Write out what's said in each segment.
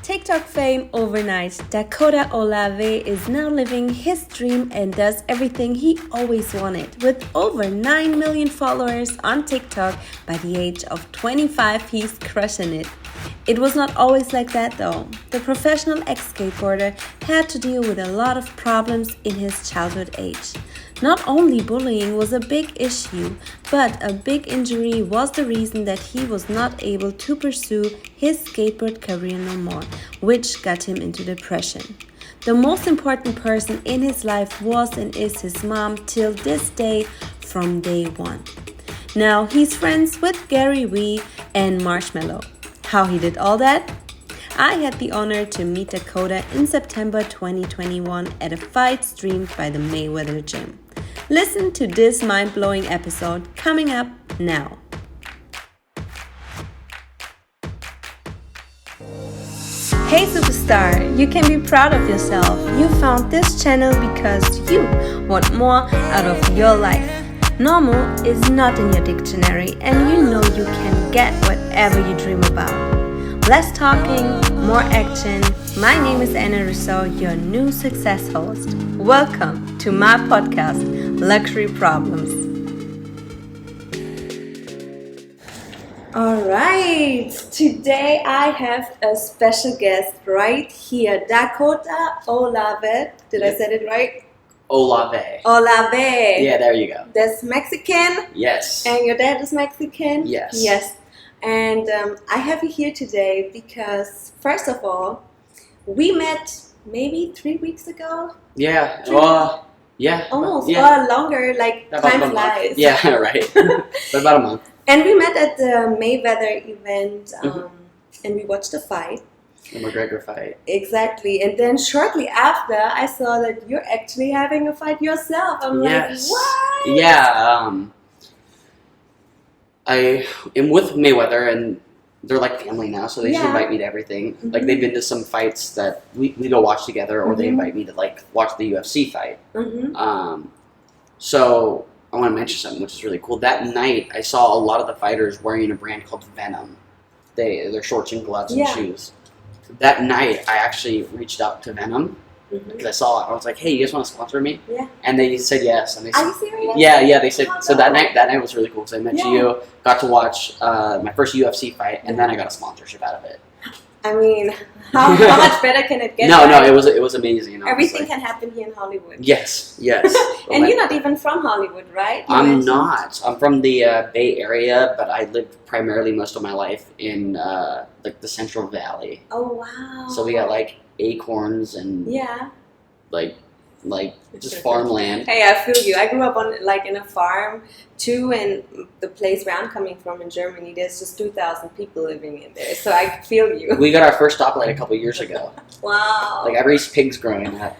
TikTok fame overnight, Dakota Olave is now living his dream and does everything he always wanted. With over 9 million followers on TikTok, by the age of 25, he's crushing it. It was not always like that though. The professional ex skateboarder had to deal with a lot of problems in his childhood age. Not only bullying was a big issue, but a big injury was the reason that he was not able to pursue his skateboard career no more, which got him into depression. The most important person in his life was and is his mom till this day from day one. Now he's friends with Gary V and Marshmallow. How he did all that? I had the honor to meet Dakota in September 2021 at a fight streamed by the Mayweather Gym. Listen to this mind-blowing episode coming up now. Hey superstar, you can be proud of yourself. You found this channel because you want more out of your life. Normal is not in your dictionary and you know you can get whatever you dream about. Less talking, more action. My name is Russo, your new success host. Welcome to my podcast, Luxury Problems. Alright, today I have a special guest right here, Dakota Olave. Did I say it right? Olave. Olave. Yeah, there you go. That's Mexican? Yes. And your dad is Mexican? Yes. Yes. And I have you here today because, first of all, we met maybe 3 weeks ago? Yeah. Yeah. Almost. Yeah. Or longer, like About time a month. flies. Yeah, right. But about a month. And we met at the Mayweather event and we watched the fight. The McGregor fight. Exactly. And then shortly after, I saw that you're actually having a fight yourself. I'm like, what? Yeah. I am with Mayweather, and they're like family now, so they just invite me to everything. Mm-hmm. Like, they've been to some fights that we go watch together, or they invite me to, like, watch the UFC fight. Mm-hmm. So I want to mention something which is really cool. That night, I saw a lot of the fighters wearing a brand called Venom. They're shorts and gloves and shoes. That night, I actually reached out to Venom because I saw it. I was like, "Hey, you guys want to sponsor me?" Yeah. And they said yes. And they said, Are you serious? Yeah. They said so. That night was really cool because I met you, got to watch my first UFC fight, and then I got a sponsorship out of it. I mean, how much better can it get? No, it was amazing. Everything can happen here in Hollywood. Yes. And you're not even from Hollywood, right? I'm not. I'm from the Bay Area, but I lived primarily most of my life in like the Central Valley. Oh wow! So we got like acorns and like just farmland. Hey, I feel you. I grew up on in a farm too, and the place where I'm coming from in Germany, there's just 2,000 people living in there. So I feel you. We got our first stoplight a couple years ago. Wow. Like I raised pigs growing up.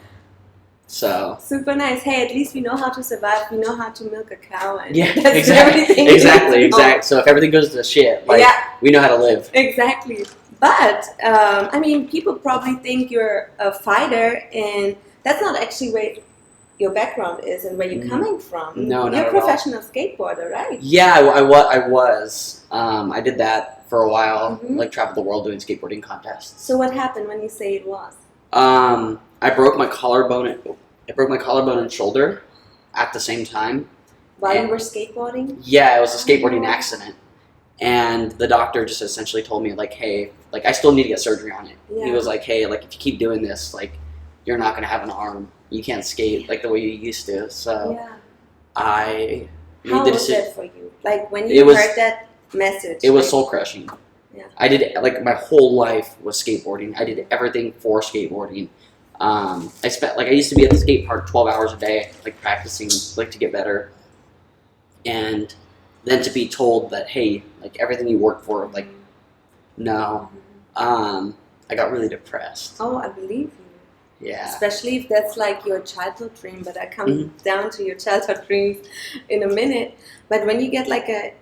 So super nice. Hey, at least we know how to survive. We know how to milk a cow. And that's everything. Exactly. So if everything goes to shit, we know how to live. Exactly. But I mean, people probably think you're a fighter, and that's not actually where your background is and where you're coming from. No, not you're a at all. professional skateboarder, right? Yeah, I was. I did that for a while. Like traveled the world doing skateboarding contests. So what happened when you say it was? I broke my collarbone. I broke my collarbone and shoulder at the same time. While you were skateboarding? Yeah, it was a skateboarding accident. And the doctor just essentially told me, like, hey, like, I still need to get surgery on it. Yeah. He was like, hey, like, if you keep doing this, like, you're not going to have an arm. You can't skate, like, the way you used to. So I made the decision. How was that for you? Like, when you heard that message? It was soul-crushing. Yeah. I did, like, my whole life was skateboarding. I did everything for skateboarding. I used to be at the skate park 12 hours a day, like, practicing, like, to get better. And then to be told that, hey, like, everything you worked for, like, no. I got really depressed. Oh, I believe you. Yeah. Especially if that's like your childhood dream, but I come down to your childhood dreams in a minute. But when you get like a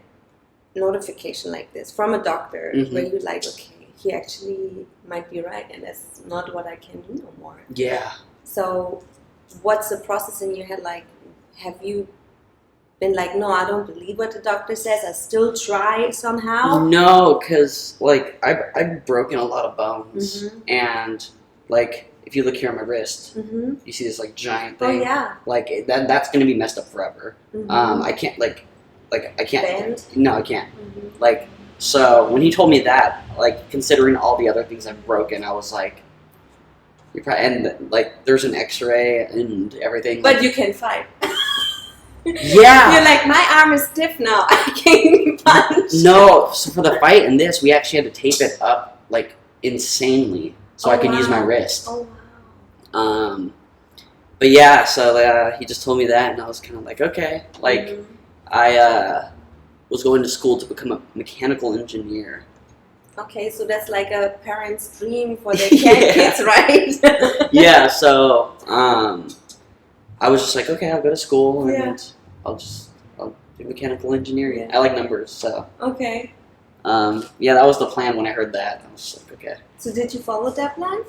notification like this from a doctor where you're like, okay, he actually might be right and that's not what I can do no more. Yeah. So what's the process in your head like? Have you been like, no, I don't believe what the doctor says, I still try somehow? No, because like I've broken a lot of bones, and like if you look here on my wrist, you see this like giant thing. Oh yeah. Like that's gonna be messed up forever. I can't like I can't bend. No, I can't. Like so when he told me that, like considering all the other things I've broken, I was like, you're probably, and like there's an X-ray and everything. But like, you can fight. Yeah. You're like, my arm is stiff now. I can't punch. No, so for the fight and this, we actually had to tape it up like insanely so I could use my wrist. Oh wow. But yeah, so he just told me that, and I was kind of like, okay. Like, I was going to school to become a mechanical engineer. Okay, so that's like a parent's dream for their kids, right? Yeah, so I was just like, okay, I'll go to school and I'll do mechanical engineering. Yeah. I like numbers, so. Okay. Yeah, that was the plan when I heard that. I was just like, okay. So did you follow that plan?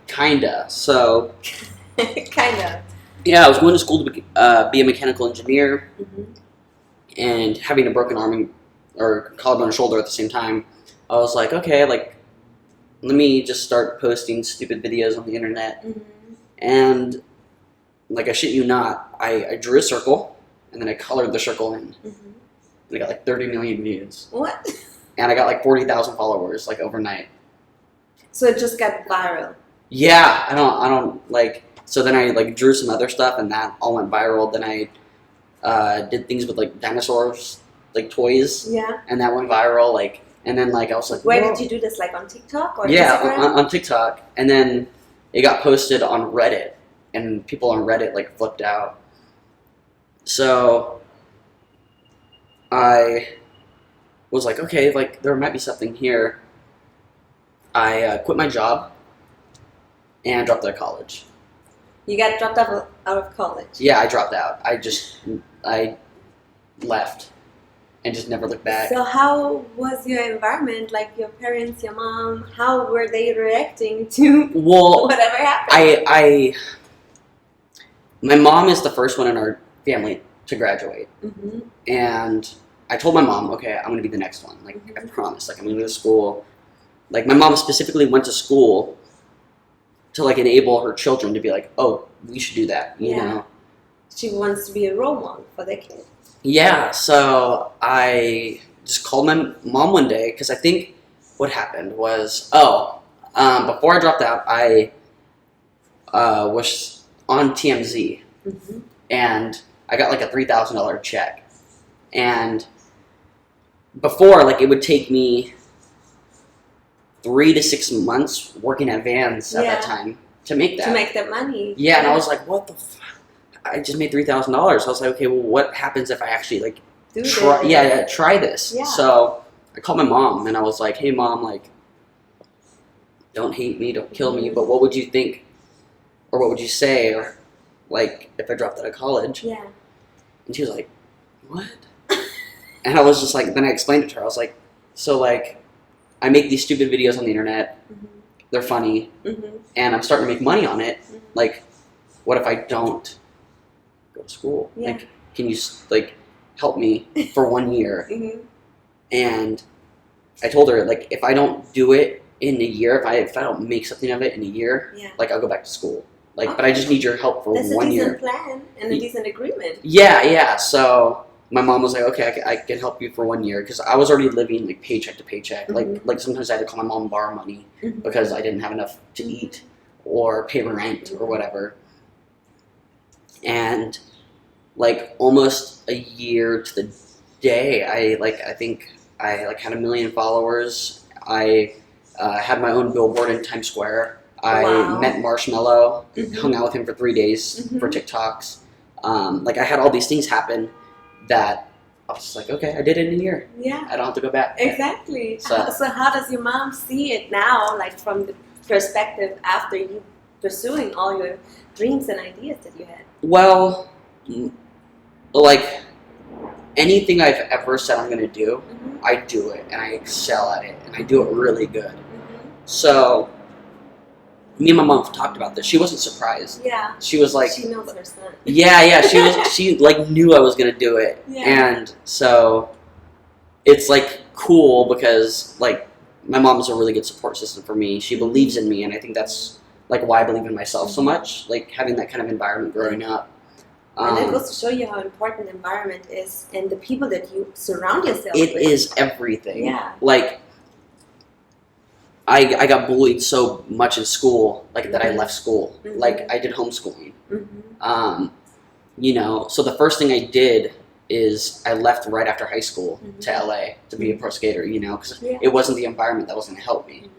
Kinda. So. Kinda. Yeah, I was going to school to be a mechanical engineer, and having a broken arm or collarbone and shoulder at the same time, I was like, okay, like, let me just start posting stupid videos on the internet. And, like, I shit you not, I drew a circle, and then I colored the circle in. And I got, like, 30 million views. What? And I got, like, 40,000 followers, like, overnight. So it just got viral? Yeah, I don't, like, so then I, like, drew some other stuff, and that all went viral. Then I did things with, like, dinosaurs, like, toys. Yeah. And that went viral, like, and then, like, I was like, where whoa. did you do this, like, on TikTok or Yeah, Instagram? on TikTok. And then it got posted on Reddit, and people on Reddit, like, flipped out. So I was like, okay, like, there might be something here. I quit my job and dropped out of college. You got dropped out of college? Yeah, I dropped out. I left and just never looked back. So how was your environment, like your parents, your mom, how were they reacting to whatever happened? My mom is the first one in our family to graduate. And I told my mom, okay, I'm going to be the next one. Like, I promise. Like, I'm going to go to school. Like, my mom specifically went to school to, like, enable her children to be like, oh, we should do that, you know? She wants to be a role model for their kids. Yeah, so I just called my mom one day, because I think what happened was, before I dropped out, I was on TMZ, and I got like a $3,000 check. And before, like, it would take me 3 to 6 months working at Vans at that time to make that. To make that money. Yeah, and I was like, what the fuck? I just made $3,000. I was like, okay, well, what happens if I actually, like, try this? Yeah. So I called my mom, and I was like, hey, Mom, like, don't hate me, don't kill me, but what would you think, or what would you say, or, like, if I dropped out of college? Yeah. And she was like, what? And I was just like, then I explained it to her. I was like, so, like, I make these stupid videos on the internet. They're funny. And I'm starting to make money on it. Like, what if I don't go to school? Yeah. Like, can you, like, help me for 1 year? And I told her, like, if I don't do it in a year, if I don't make something of it in a year, like, I'll go back to school. Like, but I just need your help for 1 year. That's a decent plan and a decent agreement. Yeah. So my mom was like, okay, I can help you for 1 year, because I was already living, like, paycheck to paycheck. Like sometimes I had to call my mom and borrow money because I didn't have enough to eat or pay rent or whatever. And, like, almost a year to the day, I think I like had 1 million followers. I had my own billboard in Times Square. I met Marshmallow, hung out with him for 3 days for TikToks. Like, I had all these things happen that I was just like, okay, I did it in a year. Yeah. I don't have to go back. Exactly. So how does your mom see it now, like, from the perspective after you pursuing all your dreams and ideas that you had? Well, like, anything I've ever said I'm going to do, I do it, and I excel at it, and I do it really good. So me and my mom talked about this. She wasn't surprised. Yeah. She was like, she knows her son. Yeah. She like knew I was gonna do it, and so it's like cool because like my mom's a really good support system for me. She believes in me, and I think that's like why I believe in myself so much. Like having that kind of environment growing up. And that goes to show you how important the environment is and the people that you surround yourself with. It is everything. Yeah. Like, I got bullied so much in school, like, that I left school. Like, I did homeschooling. You know, so the first thing I did is I left right after high school to LA to be a pro skater, you know, because it wasn't the environment that was going to help me.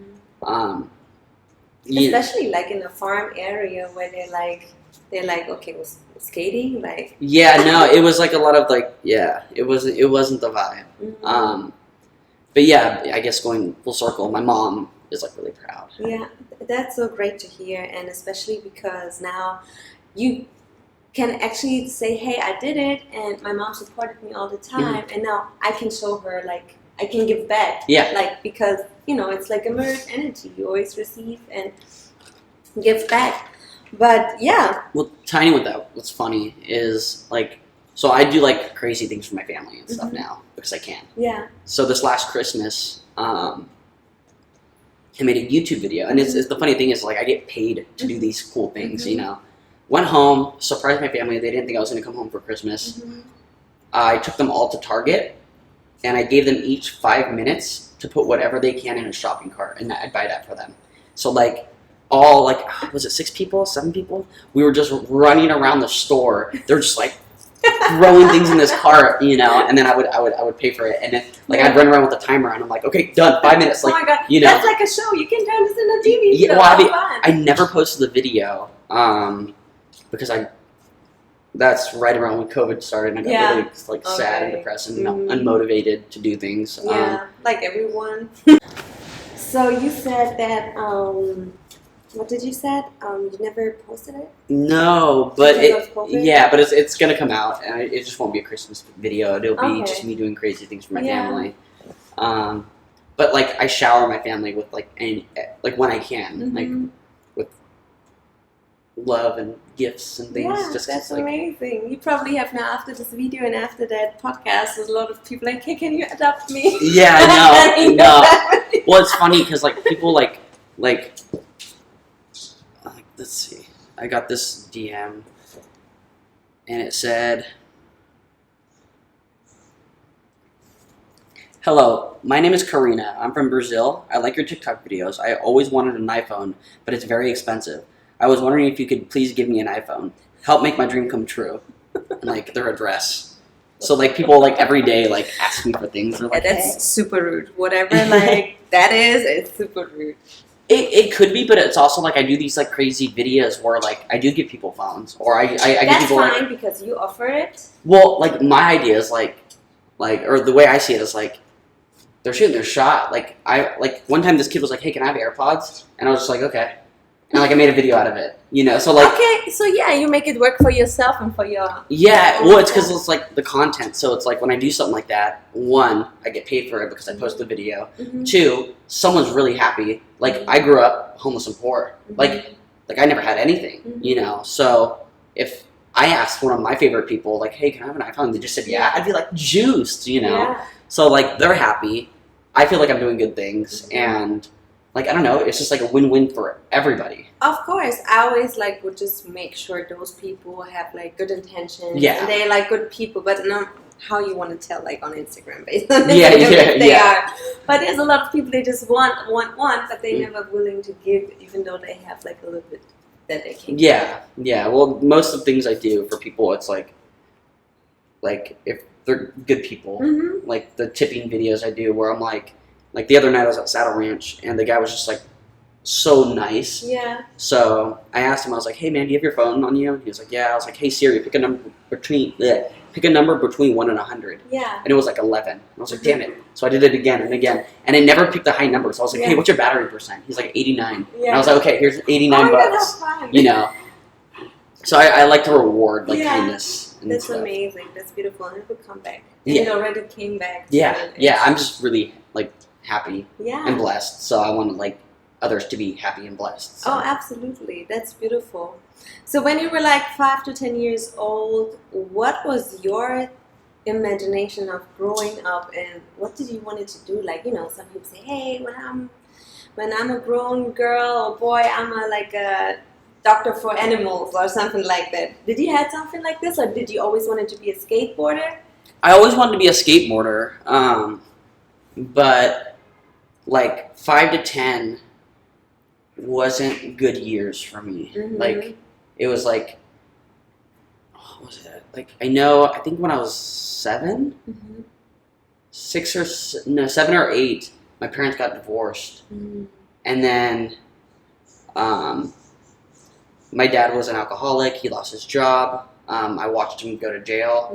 Especially, like, in a farm area where they're like, okay, well, skating, like. Yeah, no, it was like a lot of like, it wasn't the vibe. But yeah, I guess going full circle, my mom is like really proud. Yeah, that's so great to hear, and especially because now you can actually say, hey, I did it, and my mom supported me all the time, and now I can show her, like, I can give back. Yeah. Like, because, you know, it's like a mirrored energy. You always receive and give back. But yeah. Well, tying with that, what's funny is like, so I do like crazy things for my family and stuff now because I can. Yeah. So this last Christmas, I made a YouTube video, and it's the funny thing is like I get paid to do these cool things. You know, went home, surprised my family. They didn't think I was going to come home for Christmas. I took them all to Target, and I gave them each 5 minutes to put whatever they can in a shopping cart, and I'd buy that for them. So like. All like, was it 6 people, 7 people? We were just running around the store. They're just like throwing things in this cart, you know. And then I would pay for it. And then like I'd run around with the timer, and I'm like, okay, done, 5 minutes. Like, oh my God, you know, that's like a show. You can turn this into TV. Yeah, well, I never posted the video because that's right around when COVID started, and I got really like sad and depressed and unmotivated to do things. Yeah, like everyone. So you said that. What did you say? You never posted it? No, but but it's gonna come out, and it just won't be a Christmas video. It'll be just me doing crazy things for my family. But like I shower my family with like when I can, like with love and gifts and things. Yeah, that's like, amazing. You probably have now after this video and after that podcast, there's a lot of people like, hey, can you adopt me? Yeah, I know. No. Well, it's funny because like people like. Let's see. I got this DM, and it said, "Hello, my name is Karina. I'm from Brazil. I like your TikTok videos. I always wanted an iPhone, but it's very expensive. I was wondering if you could please give me an iPhone. Help make my dream come true." And like their address. So like people like every day like ask me for things. They're like, that's super rude. Whatever like that is, it's super rude. It could be, but it's also like I do these like crazy videos where like I do give people phones, or I give people. That's fine like, because you offer it. Well, like my idea is like, or the way I see it is like, they're shooting their shot. Like one time this kid was like, "Hey, can I have AirPods?" And I was just like, "Okay," and like I made a video out of it, you know. So like, okay, so yeah, you make it work for yourself and for your. Yeah, well, it's because it's like the content. So it's like when I do something like that, 1, I get paid for it because I post the video. 2, someone's really happy. Like I grew up homeless and poor. Like I never had anything, you know. So if I asked one of my favorite people, like, "Hey, can I have an iPhone?" They just said, "Yeah," I'd be like juiced, you know. Yeah. So like they're happy. I feel like I'm doing good things, and like I don't know, it's just like a win-win for everybody. Of course, I always like would just make sure those people have like good intentions. Yeah, and they're like good people, but not how you want to tell like on Instagram based on they are. But there's a lot of people they just want, but they never willing to give, even though they have like a little bit that they can. Yeah, yeah. Well, most of the things I do for people, it's like if they're good people, like the tipping videos I do, where I'm like the other night I was at Saddle Ranch, and the guy was just like so nice. Yeah. So I asked him, I was like, "Hey man, do you have your phone on you?" And he was like, "Yeah." I was like, "Hey Siri, pick a number between 1 and 100. Yeah. And it was like 11. And I was like, damn it. So I did it again and again. And I never picked a high number. So I was like, hey, what's your battery percent? He's like 89. Yeah. And I was like, okay, here's 89 bucks. That's fun. You know. So I like to reward like kindness. And that's stuff. Amazing. That's beautiful. And it will come back. And it already came back. Yeah. Yeah. I'm just really like happy and blessed. So I want to like others to be happy and blessed. So. Oh, absolutely. That's beautiful. So when you were like 5 to 10 years old, what was your imagination of growing up, and what did you wanted to do? Like, you know, some people say, hey, when I'm a grown girl or boy, I'm a doctor for animals or something like that. Did you have something like this, or did you always wanted to be a skateboarder? I always wanted to be a skateboarder, but like 5 to 10 wasn't good years for me. Mm-hmm. Like, it was like, what was it? Like, I think when I was 7, Mm-hmm. 7 or 8, my parents got divorced. Mm-hmm. And then my dad was an alcoholic. He lost his job. I watched him go to jail.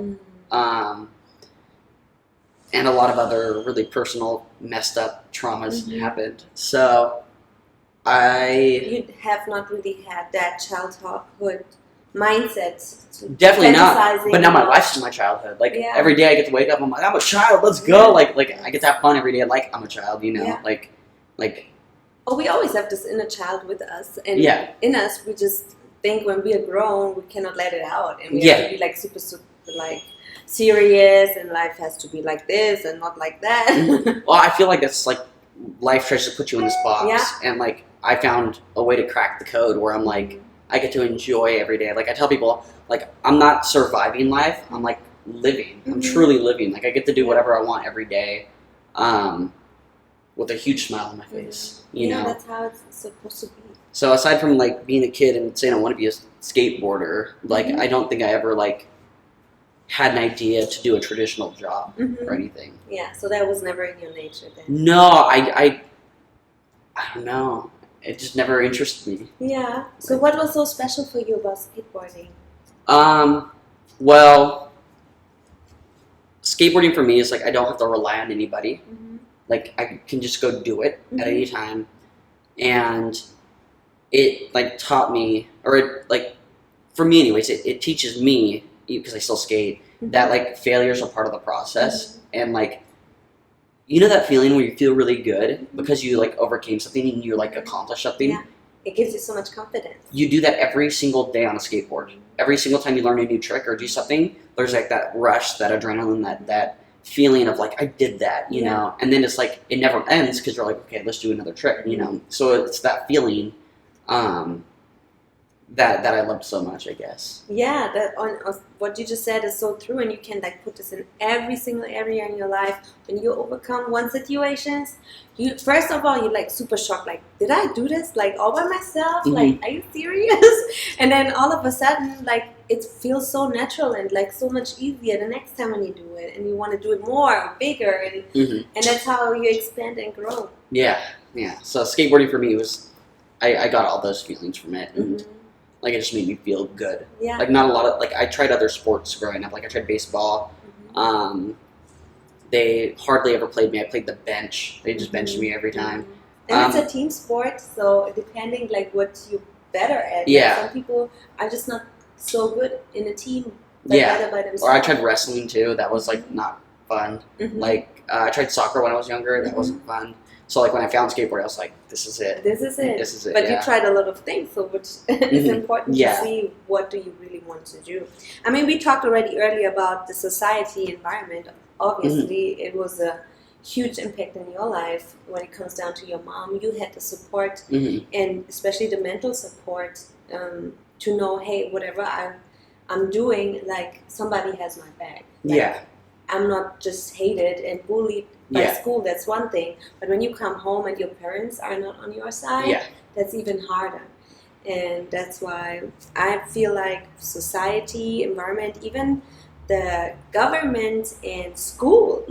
Mm-hmm. And a lot of other really personal, messed up traumas Mm-hmm. happened. So You have not really had that childhood mindset. definitely not. fantasizing But now my about- life's in my childhood. Like, Yeah. every day I get to wake up, I'm like, I'm a child, let's go. Like I get to have fun every day. Like, I'm a child, you know? Yeah. Like Oh, we always have this inner child with us, and Yeah. in us, we just think when we are grown, we cannot let it out, and we Yeah. have to be like super like serious, and life has to be like this and not like that. well, I feel like that's like life tries to put you in this box. Yeah. And like, I found a way to crack the code where I'm like, I get to enjoy every day. Like, I tell people, like, I'm not surviving life. I'm like living. I'm Mhm. truly living. Like, I get to do whatever I want every day, with a huge smile on my face. You yeah, know. that's how it's supposed to be. So aside from like being a kid and saying I want to be a skateboarder, like Mhm. I don't think I ever like had an idea to do a traditional job Mhm. or anything. Yeah, so that was never in your nature then. No, I don't know. It just never interested me. Yeah. So what was so special for you about skateboarding? Well, skateboarding for me is like I don't have to rely on anybody. Mm-hmm. Like, I can just go do it Mhm. at any time, and it like taught me, or it like for me anyways, it teaches me, because I still skate, that like failures are part of the process, and like, you know that feeling where you feel really good because you like overcame something and you like accomplished something. Yeah. It gives you so much confidence. You do that every single day on a skateboard. Every single time you learn a new trick or do something, there's like that rush, that adrenaline, that feeling of like, I did that, you know. And then it's like it never ends because you're like, okay, let's do another trick, you know. So it's that feeling that I loved so much, I guess. Yeah, that on what you just said is so true, and you can like put this in every single area in your life. When you overcome one situations, you first of all you're like super shocked, like, did I do this like all by myself? Mhm. Like, are you serious? And then all of a sudden, like, it feels so natural and like so much easier the next time when you do it, and you want to do it more or bigger, and and that's how you expand and grow. Yeah. So skateboarding for me was, I got all those feelings from it, and like it just made me feel good. Yeah. Like, not a lot of, like, I tried other sports growing up. Like, I tried baseball. They hardly ever played me. I played the bench. They just benched me every time. And it's a team sport, so depending like what you're better at. Yeah. Like, some people are just not so good in a team. Better by themselves. Or I tried wrestling too. That was like not fun. Mhm. Like, I tried soccer when I was younger. That wasn't fun. So like when I found skateboard, I was like, this is it. This is it. This is it. But yeah. you tried a lot of things, so which is important Yeah. to see what do you really want to do. I mean, we talked already earlier about the society environment. Obviously, it was a huge impact in your life when it comes down to your mom. You had the support, and especially the mental support, to know, hey, whatever I'm doing, like, somebody has my back. Like, Yeah. I'm not just hated and bullied by Yeah. school, that's one thing. But when you come home and your parents are not on your side, Yeah. that's even harder. And that's why I feel like society, environment, even the government and school,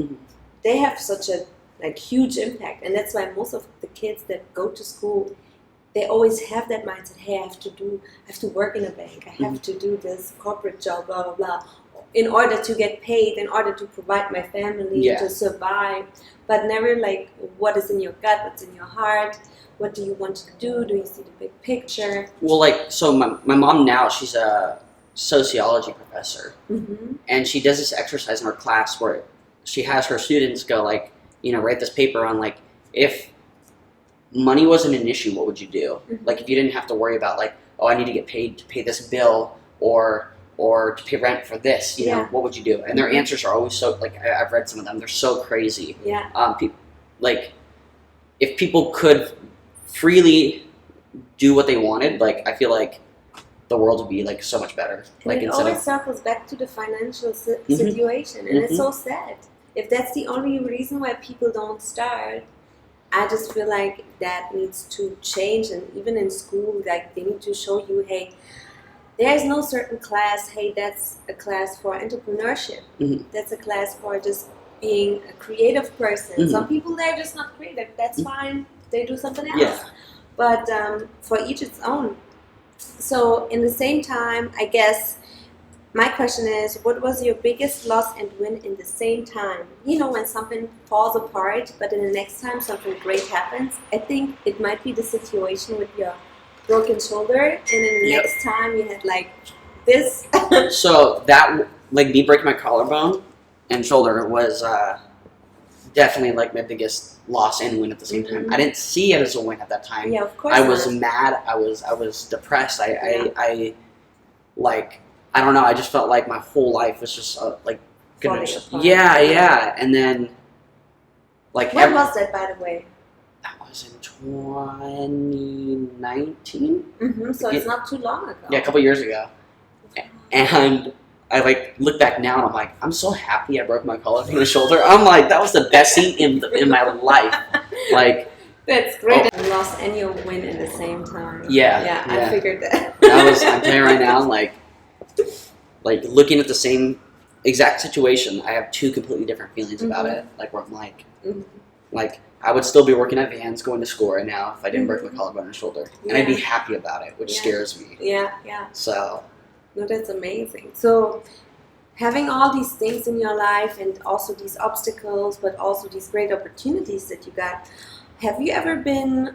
they have such a like huge impact. And that's why most of the kids that go to school, they always have that mindset, hey, I have to work in a bank, I have to do this corporate job, blah, blah, blah, in order to get paid, in order to provide my family, Yeah. to survive, but never like what is in your gut, what's in your heart, what do you want to do you see the big picture? Well, like, so my mom now, she's a sociology professor, and she does this exercise in her class where she has her students go like, you know, write this paper on like, if money wasn't an issue, what would you do? Like if you didn't have to worry about like, oh, I need to get paid to pay this bill or to pay rent for this, you know, what would you do? And their answers are always so, like, I've read some of them, they're so crazy. Yeah. Like, if people could freely do what they wanted, like, I feel like the world would be, like, so much better. And like, it always circles back to the financial situation, and it's so sad. If that's the only reason why people don't start, I just feel like that needs to change. And even in school, like, they need to show you, hey, there's no certain class, hey, that's a class for entrepreneurship. That's a class for just being a creative person. Some people, they're just not creative. That's fine. They do something else. Yeah. But for each its own. So in the same time, I guess my question is, what was your biggest loss and win in the same time? You know, when something falls apart, but then the next time something great happens. I think it might be the situation with your broken shoulder, and then the next time you had like this. So that, like, me breaking my collarbone and shoulder was definitely like my biggest loss and win at the same time. I didn't see it as a win at that time. Yeah, of course. I was mad. I was depressed. I like, I don't know. I just felt like my whole life was just like gonna yeah. And then like when was that, by the way? That was in 2019. So it's not too long ago. Yeah, a couple years ago. And I like look back now and I'm like, I'm so happy I broke my collarbone and shoulder. I'm like, that was the best scene in my life. Like, that's great. You lost and you win at the same time. Yeah. I figured that. I'm telling you right now, like looking at the same exact situation, I have two completely different feelings about it. Like where I'm like I would still be working at Vans, going to school right now if I didn't break my collarbone and shoulder, and I'd be happy about it, which scares me. Yeah. So. No, that's amazing. So having all these things in your life and also these obstacles, but also these great opportunities that you got, have you ever been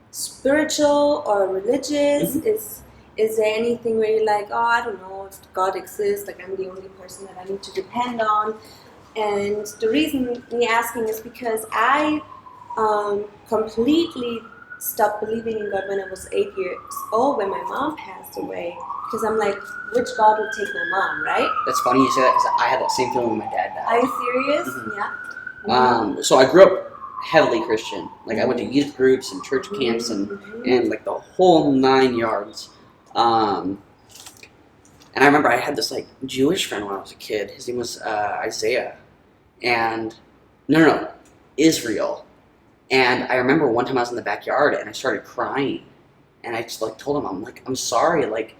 spiritual or religious? Is there anything where you're like, oh, I don't know if God exists, like I'm the only person that I need to depend on? And the reason me asking is because I completely stopped believing in God when I was 8 years old, when my mom passed away. Because I'm like, which God would take my mom, right? That's funny you say that because I had that same feeling when my dad died. Are you serious? Yeah. So I grew up heavily Christian. Like I went to youth groups and church camps and like the whole 9 yards. And I remember I had this like Jewish friend when I was a kid. His name was Isaiah. And no, Israel. And I remember one time I was in the backyard and I started crying. And I just like told him, I'm like, I'm sorry, like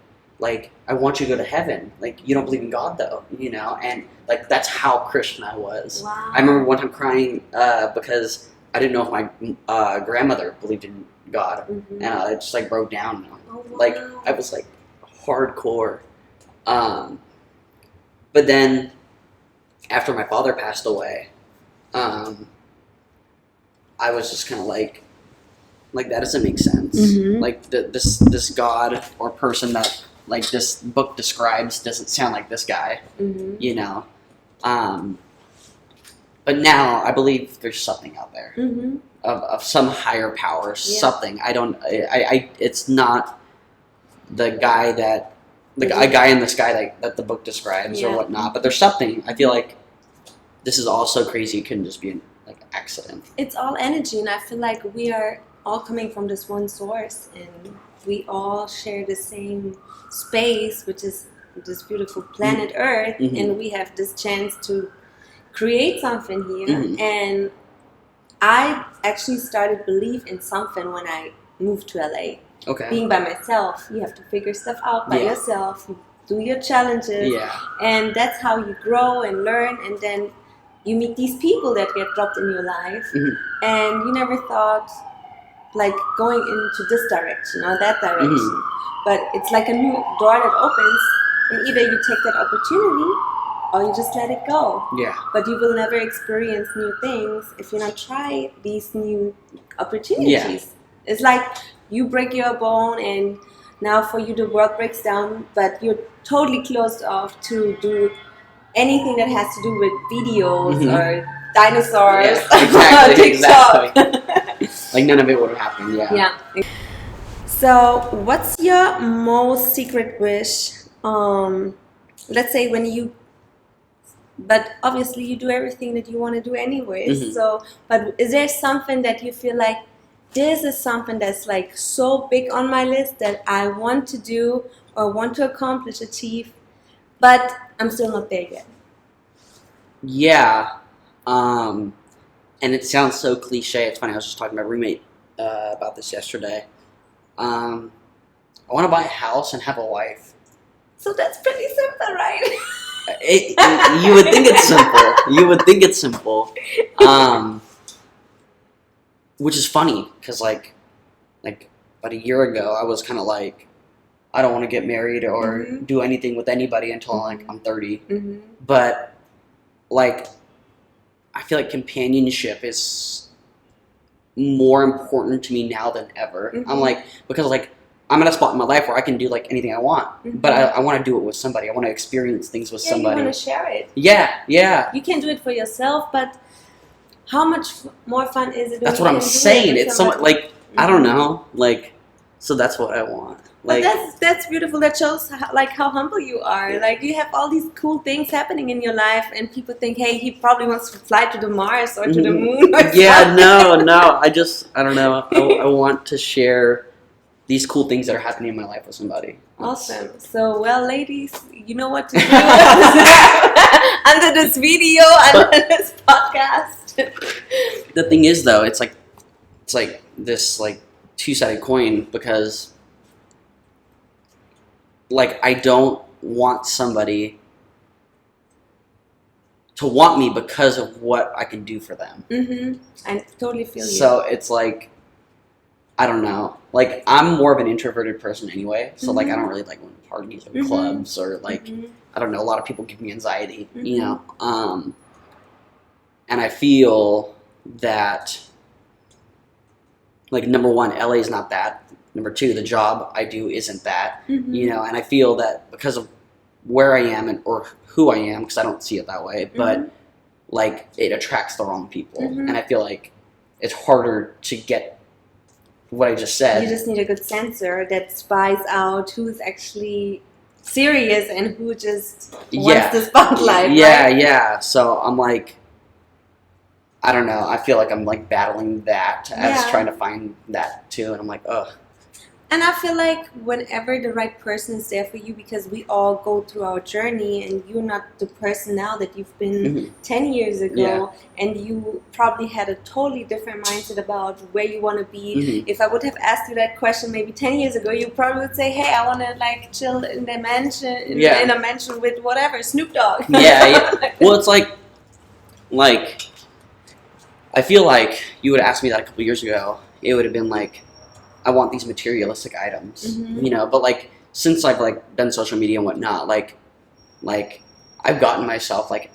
I want you to go to heaven. Like you don't believe in God though, you know? And like that's how Christian I was. Wow. I remember one time crying because I didn't know if my grandmother believed in God. And I just like broke down. Oh, wow. Like I was like hardcore. But then after my father passed away, I was just kind of like that doesn't make sense. Like this God or person that like this book describes doesn't sound like this guy, you know. But now I believe there's something out there of some higher power, something. I it's not the guy that a guy in the sky that the book describes or whatnot. But there's something. I feel like this is all so crazy. It couldn't just be like accident. It's all energy, and I feel like we are all coming from this one source, and we all share the same space, which is this beautiful planet Earth, and we have this chance to create something here. And I actually started believe in something when I moved to LA. Okay. Being by myself, you have to figure stuff out by yourself. You do your challenges, and that's how you grow and learn, and then you meet these people that get dropped in your life, and you never thought like going into this direction or that direction. But it's like a new door that opens, and either you take that opportunity or you just let it go. Yeah. But you will never experience new things if you not try these new opportunities. It's like you break your bone and now for you the world breaks down, but you're totally closed off to do anything that has to do with videos or dinosaurs on TikTok. Like none of it would have happened. Yeah. Yeah. So, what's your most secret wish? Let's say when you, but obviously you do everything that you want to do anyways. Mhm. So, but is there something that you feel like this is something that's like so big on my list that I want to do or want to accomplish, achieve, but I'm still not there yet? Yeah. And it sounds so cliche. It's funny. I was just talking to my roommate about this yesterday. I want to buy a house and have a wife. So that's pretty simple, right? You would think it's simple. You would think it's simple. Which is funny because like about a year ago, I was kind of like, I don't want to get married or do anything with anybody until like I'm 30. Mm-hmm. But like, I feel like companionship is more important to me now than ever. Mm-hmm. I'm like, because like I'm at a spot in my life where I can do like anything I want, but I want to do it with somebody. I want to experience things with somebody. You want to share it. Yeah. You can do it for yourself, but how much more fun is it? That's what I'm saying. It's so like I don't know, like so that's what I want. Like but that's beautiful. That shows how humble you are. Like you have all these cool things happening in your life, and people think, hey, he probably wants to fly to the Mars or to the moon. Or yeah, no. I don't know. I want to share these cool things that are happening in my life with somebody. Awesome. So, well, ladies, you know what to do under this video, under this podcast. The thing is, though, it's like this like two-sided coin because like I don't want somebody to want me because of what I can do for them. Mm-hmm. I totally feel you. So it's like I don't know. Like I'm more of an introverted person anyway, so like I don't really like going to parties or clubs or like I don't know. A lot of people give me anxiety, you know. And I feel that like number one, LA is not that. Number two, the job I do isn't that, you know. And I feel that because of where I am or who I am, because I don't see it that way, but like it attracts the wrong people, and I feel like it's harder to get what I just said. You just need a good sensor that spies out who's actually serious and who just wants the spotlight. Yeah, right? yeah. So I'm like, I don't know. I feel like I'm like battling that as trying to find that too, and I'm like, ugh. And I feel like whenever the right person is there for you, because we all go through our journey, and you're not the person now that you've been 10 years ago, and you probably had a totally different mindset about where you want to be. If I would have asked you that question maybe 10 years ago, you probably would say, hey, I want to like chill in the mansion, in a mansion with whatever, Snoop Dogg. Well, it's like, I feel like you would ask me that a couple years ago, it would have been like, I want these materialistic items, you know. But like since I've like done social media and whatnot, like I've gotten myself like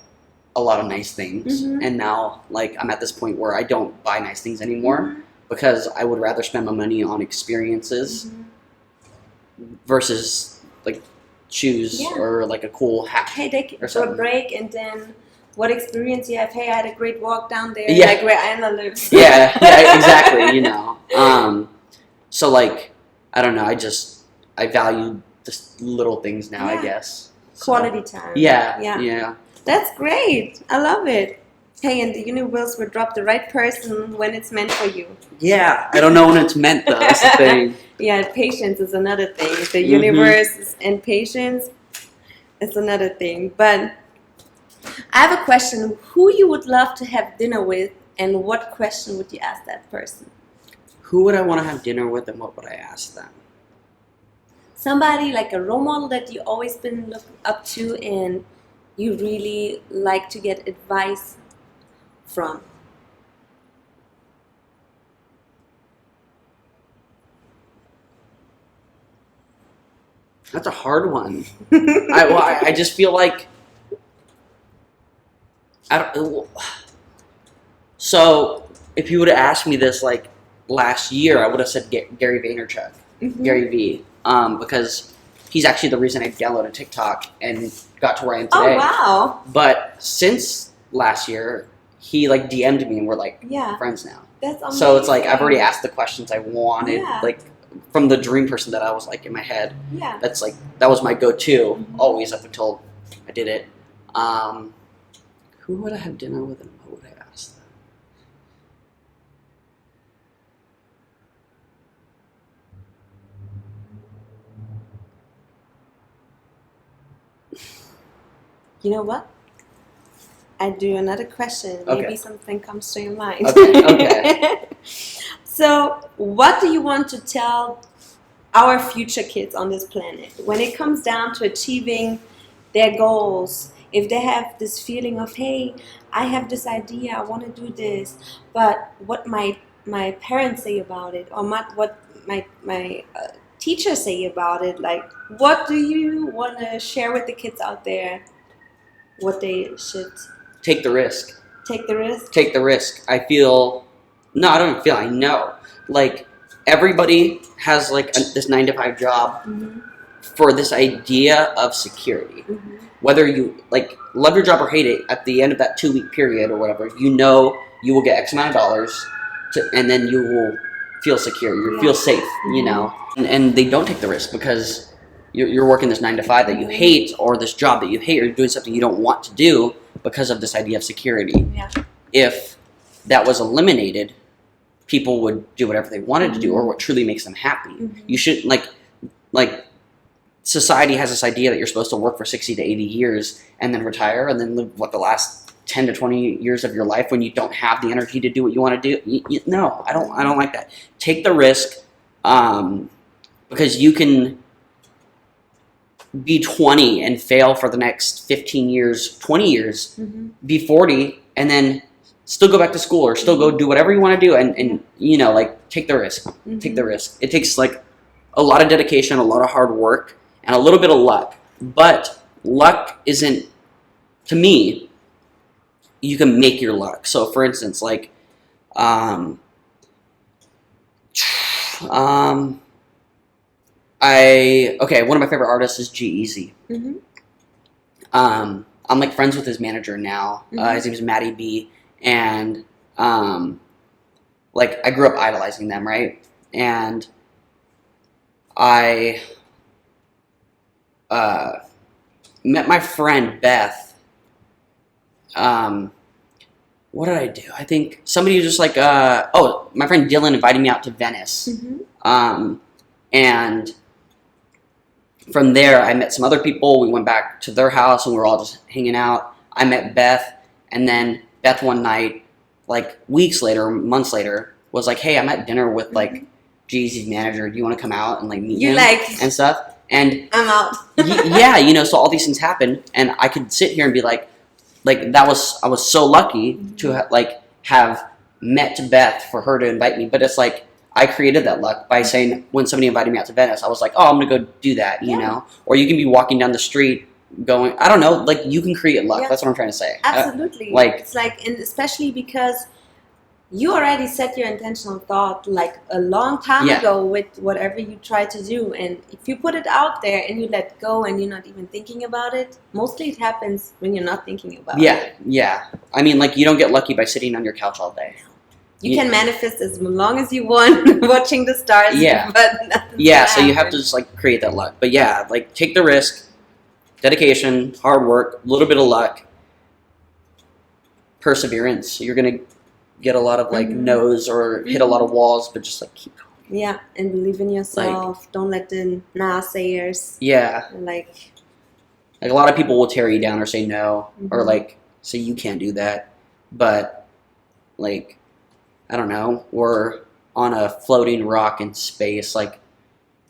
a lot of nice things, and now like I'm at this point where I don't buy nice things anymore because I would rather spend my money on experiences versus like shoes or like a cool hat. Hey, take a break and then. What experience you have? Hey, I had a great walk down there, Yeah. like where Anna lives. yeah, exactly. You know, so like I don't know. I value just little things now. I guess quality time. Yeah. That's great. I love it. Hey, and the universe will drop the right person when it's meant for you. Yeah, I don't know when it's meant though. That's the thing. Yeah, patience is another thing. The universe and patience is another thing. But I have a question. Who you would love to have dinner with, and what question would you ask that person? Who would I want to have dinner with, and what would I ask them? Somebody like a role model that you always been looking up to, and you really like to get advice from. That's a hard one. I just feel like so if you would have asked me this like last year, I would have said Gary Vaynerchuk, Gary V, because he's actually the reason I downloaded TikTok and got to where I am today. Oh wow! But since last year, he like DM'd me and we're like friends now. That's amazing. So it's like I've already asked the questions I wanted, Yeah. like from the dream person that I was like in my head. Yeah. That's like that was my go-to always up until I did it. Who would I have dinner with and what would I ask them? You know what? I do another question. Okay. Maybe something comes to your mind. Okay. So, what do you want to tell our future kids on this planet when it comes down to achieving their goals? If they have this feeling of, hey, I have this idea, I want to do this, but what my parents say about it, or what my teachers say about it, like, what do you want to share with the kids out there? What they should Take the risk. take the risk? Take the risk. I know. Like, everybody has, like, this 9-to-5 job for this idea of security. Whether you, like, love your job or hate it, at the end of that 2-week period or whatever, you know you will get X amount of dollars, and then you will feel secure. You feel safe, you know? And they don't take the risk because you're working this 9-to-5 that you hate, or this job that you hate, or you're doing something you don't want to do because of this idea of security. Yeah. If that was eliminated, people would do whatever they wanted to do, or what truly makes them happy. You should, like society has this idea that you're supposed to work for 60 to 80 years and then retire and then live the last 10 to 20 years of your life when you don't have the energy to do what you want to do. No, I don't like that. Take the risk, because you can be 20 and fail for the next 15 years, 20 years, be 40, and then still go back to school or still go do whatever you want to do, and you know, like, take the risk. Take the risk. It takes, like, a lot of dedication, a lot of hard work, and a little bit of luck. But luck isn't, to me, you can make your luck. So, for instance, like, one of my favorite artists is G-Eazy. I'm, like, friends with his manager now. His name is Matty B. And, like, I grew up idolizing them, right? And I met my friend Beth. What did I do? I think somebody was just like, my friend Dylan invited me out to Venice. And from there, I met some other people. We went back to their house, and we were all just hanging out. I met Beth, and then Beth one night, like weeks later, months later, was like, hey, I'm at dinner with, like, Jeezy's manager. Do you want to come out and, like, meet him and stuff? And I'm out. yeah, you know, so all these things happen, and I could sit here and be like I was so lucky to have met Beth for her to invite me. But it's like, I created that luck by saying, when somebody invited me out to Venice, I was like, oh, I'm gonna go do that, you know. Or you can be walking down the street going, I don't know, like, you can create luck. That's what I'm trying to say. Absolutely. It's like, and especially because you already set your intentional thought, like, a long time ago with whatever you try to do. And if you put it out there and you let go and you're not even thinking about it, mostly it happens when you're not thinking about it. Yeah. I mean, like, you don't get lucky by sitting on your couch all day. You can manifest as long as you want, watching the stars. But so you have to just, like, create that luck. But yeah, like, take the risk, dedication, hard work, a little bit of luck, perseverance. You're gonna get a lot of, like, no's or hit a lot of walls, but just, like, keep going. Yeah, and believe in yourself. Like, don't let the naysayers. Like a lot of people will tear you down or say no, or, like, say you can't do that. But, like, I don't know, we're on a floating rock in space. Like,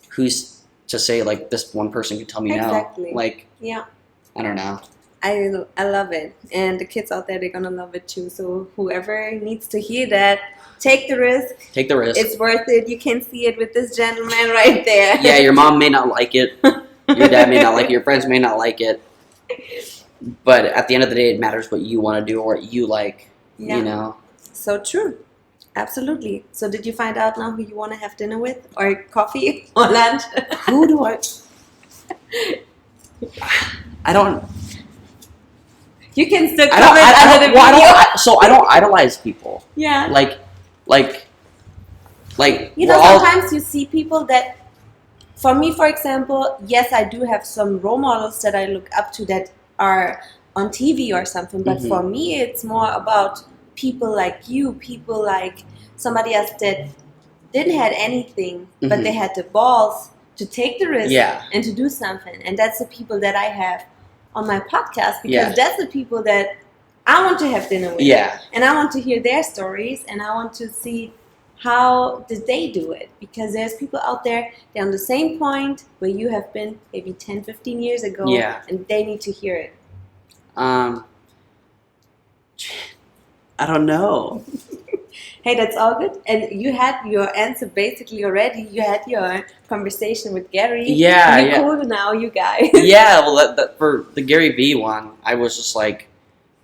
who's to say, like, this one person can tell me no? Like, I don't know. I love it, and the kids out there, they're gonna love it too. So whoever needs to hear that, take the risk. Take the risk. It's worth it. You can see it with this gentleman right there. Yeah, your mom may not like it. Your dad may not like it. Your friends may not like it. But at the end of the day, it matters what you want to do or what you like. You know. So true. Absolutely. So did you find out now who you want to have dinner with, or coffee, or lunch? Who do I? I don't. You can still comment under the video. So I don't idolize people. Yeah. Like like You we're know, all sometimes you see people that, for me, for example, yes, I do have some role models that I look up to that are on TV or something, but for me, it's more about people like you, people like somebody else that didn't have anything, but they had the balls to take the risk and to do something. And that's the people that I have on my podcast, because that's the people that I want to have dinner with. And I want to hear their stories, and I want to see how did they do it, because there's people out there, they're on the same point where you have been maybe 10, 15 years ago, and they need to hear it. I don't know. Hey, that's all good. And you had your answer basically already. You had your conversation with Gary. You're cool now, you guys. Well, for the Gary V one, I was just like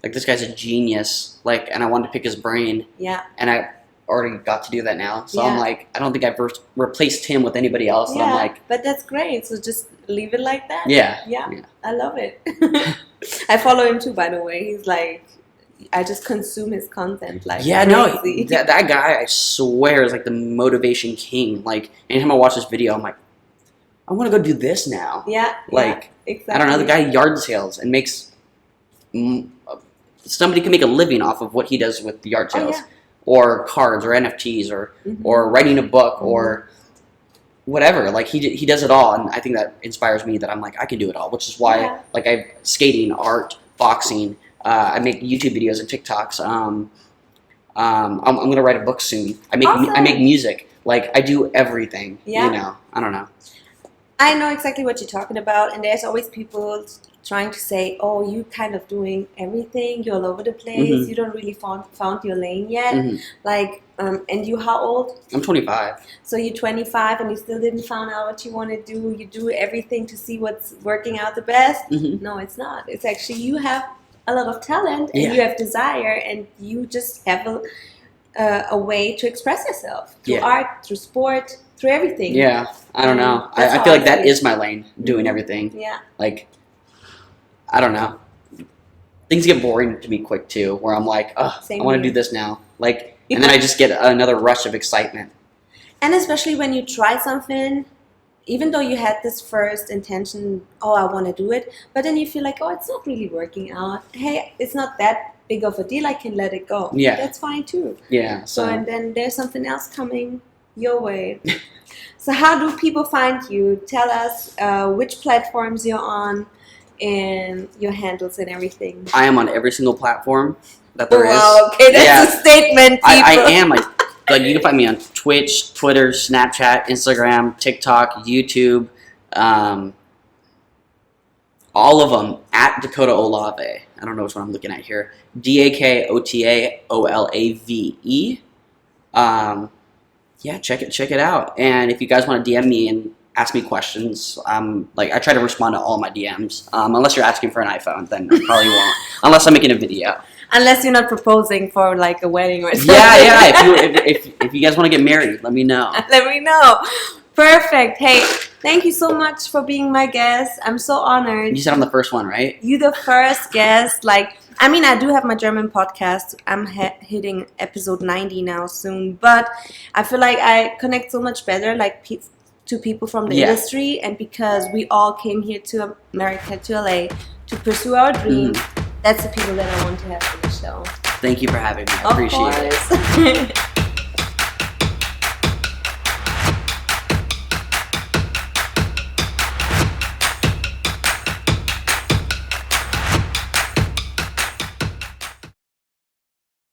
this guy's a genius, and I wanted to pick his brain. And I already got to do that now. So I'm like, I don't think I've replaced him with anybody else. And I'm like, but that's great. So just leave it like that. Yeah. I love it. I follow him too, by the way. He's like, I just consume his content like crazy. That guy, I swear, is like the motivation king. Like, anytime I watch this video, I'm like, I want to go do this now. Exactly. I don't know, the guy yard sales and makes somebody can make a living off of what he does with the yard sales, or cards, or NFTs, or writing a book, or whatever. Like, he does it all, and I think that inspires me. That I'm like, I can do it all, which is why I skating, art, boxing. I make YouTube videos and TikToks. I'm gonna write a book soon. I make music. Like, I do everything. You know, I don't know. I know exactly what you're talking about, and there's always people trying to say, "Oh, you kind of doing everything. You're all over the place. You don't really found your lane yet." And you, how old? I'm 25. So you're 25, and you still didn't find out what you want to do. You do everything to see what's working out the best. No, it's not. It's actually you have a lot of talent, and you have desire, and you just have a way to express yourself through art, through sport, through everything. I don't know. I feel like that is my lane, doing everything. Like, I don't know. Things get boring to me quick too, where I'm like, oh, I want to do this now. Like, and then I just get another rush of excitement. And especially when you try something, even though you had this first intention, oh, I want to do it, but then you feel like, oh, it's not really working out. Hey, it's not that big of a deal. I can let it go. That's fine too. So, and then there's something else coming your way. So how do people find you? Tell us which platforms you're on and your handles and everything. I am on every single platform that there is. Wow, okay, that's a statement, people. I am. Like, you can find me on Twitch, Twitter, Snapchat, Instagram, TikTok, YouTube, all of them at Dakota Olave. I don't know which one I'm looking at here. DAKOTAOLAVE. Check it out. And if you guys want to DM me and ask me questions, I try to respond to all my DMs. Unless you're asking for an iPhone, then I probably won't. Unless I'm making a video. Unless you're not proposing for like a wedding or something. If you guys want to get married, let me know. Let me know. Perfect. Hey, thank you so much for being my guest. I'm so honored. You said I'm the first one, right? You the first guest. I do have my German podcast. I'm hitting episode 90 now soon. But I feel like I connect so much better to people from the industry. And because we all came here to America, to LA, to pursue our dreams, that's the people that I want to have on the show. Thank you for having me. I appreciate it.